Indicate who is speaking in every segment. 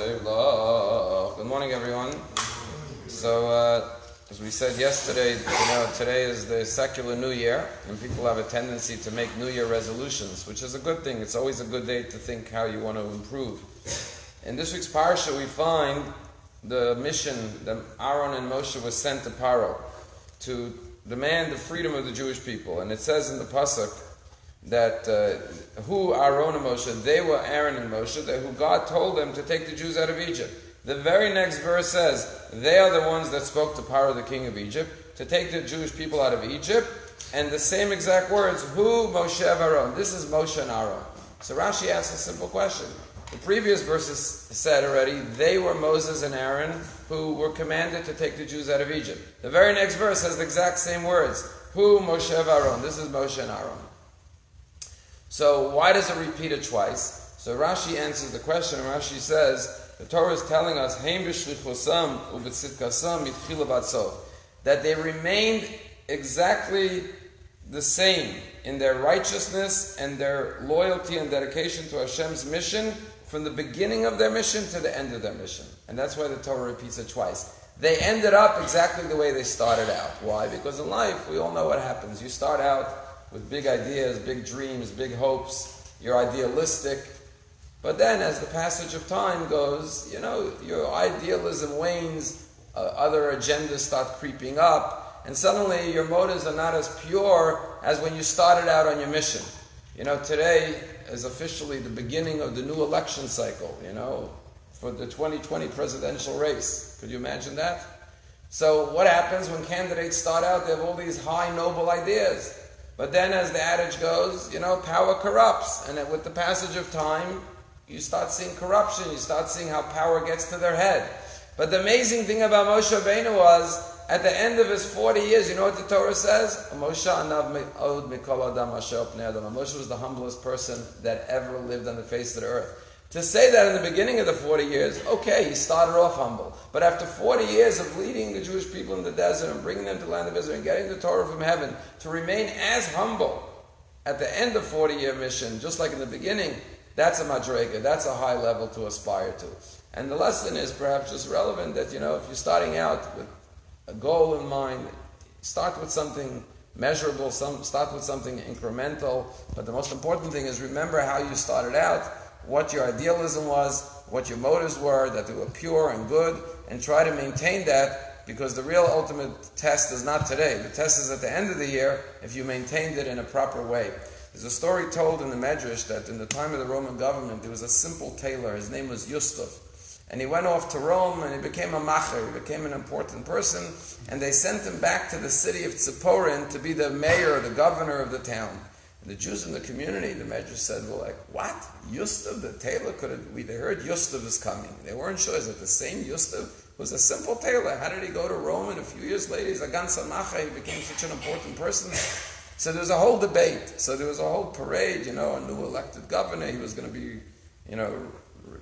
Speaker 1: Good morning, everyone. So, as we said yesterday, today is the secular New Year, and people have a tendency to make New Year resolutions, which is a good thing. It's always a good day to think how you want to improve. In this week's parsha, we find the mission that Aaron and Moshe was sent to Paro to demand the freedom of the Jewish people. And it says in the pasuk that who Aaron and Moshe, they were Aaron and Moshe, that who God told them to take the Jews out of Egypt. The very next verse says, they are the ones that spoke to Paro, the king of Egypt, to take the Jewish people out of Egypt. And the same exact words, who Moshe and Aaron. This is Moshe and Aaron. So Rashi asks a simple question. The previous verses said already, they were Moses and Aaron who were commanded to take the Jews out of Egypt. The very next verse has the exact same words, who Moshe and Aaron. This is Moshe and Aaron. So why does it repeat it twice? So Rashi answers the question, and Rashi says, the Torah is telling us, that they remained exactly the same in their righteousness and their loyalty and dedication to Hashem's mission from the beginning of their mission to the end of their mission. And that's why the Torah repeats it twice. They ended up exactly the way they started out. Why? Because in life, we all know what happens. You start out with big ideas, big dreams, big hopes. You're idealistic. But then as the passage of time goes, your idealism wanes, other agendas start creeping up, and suddenly your motives are not as pure as when you started out on your mission. Today is officially the beginning of the new election cycle, for the 2020 presidential race. Could you imagine that? So what happens when candidates start out? They have all these high, noble ideas. But then as the adage goes, power corrupts. And with the passage of time, you start seeing corruption. You start seeing how power gets to their head. But the amazing thing about Moshe Rabbeinu was, at the end of his 40 years, you know what the Torah says? Moshe was the humblest person that ever lived on the face of the earth. To say that in the beginning of the 40 years, okay, he started off humble. But after 40 years of leading the Jewish people in the desert and bringing them to the land of Israel and getting the Torah from heaven, to remain as humble at the end of 40-year mission, just like in the beginning, that's a madrega, that's a high level to aspire to. And the lesson is perhaps just relevant that, if you're starting out with a goal in mind, start with something measurable, start with something incremental, but the most important thing is remember how you started out, what your idealism was, what your motives were, that they were pure and good, and try to maintain that, because the real ultimate test is not today. The test is at the end of the year, if you maintained it in a proper way. There's a story told in the Medrash that in the time of the Roman government, there was a simple tailor. His name was Yusuf. And he went off to Rome and he became a macher. He became an important person. And they sent him back to the city of Tziporin to be the mayor, the governor of the town. And the Jews in the community, the Medrash said, were like, what? Yusuf, the tailor? They heard Yusuf is coming. They weren't sure. Is it the same Yusuf? Who was a simple tailor. How did he go to Rome? And a few years later, he's a ganzer macher. He became such an important person. So there was a whole debate. So there was a whole parade, a new elected governor. He was going to be,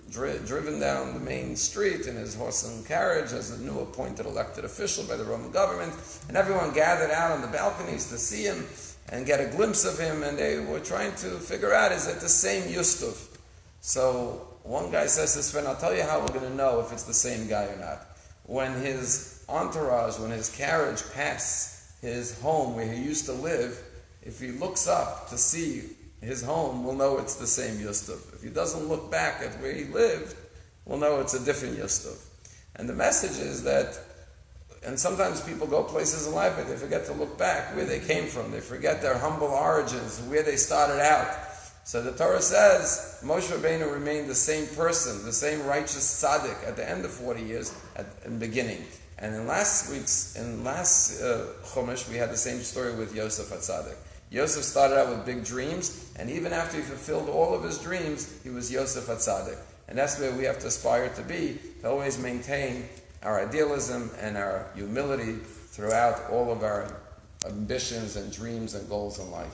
Speaker 1: driven down the main street in his horse and carriage as a new appointed elected official by the Roman government. And everyone gathered out on the balconies to see him and get a glimpse of him. And they were trying to figure out, is it the same Yusuf? So one guy says to his friend, I'll tell you how we're going to know if it's the same guy or not. When his entourage, when his carriage passes his home where he used to live, if he looks up to see his home, we'll know it's the same Yusuf. If he doesn't look back at where he lived, we'll know it's a different Yusuf. And the message is that, and sometimes people go places in life, but they forget to look back where they came from. They forget their humble origins, where they started out. So the Torah says, Moshe Rabbeinu remained the same person, the same righteous tzaddik at the end of 40 years in the beginning. And in last Chumash, we had the same story with Yosef HaTzadik. Yosef started out with big dreams, and even after he fulfilled all of his dreams, he was Yosef HaTzadik. And that's where we have to aspire to be, to always maintain our idealism and our humility throughout all of our ambitions and dreams and goals in life.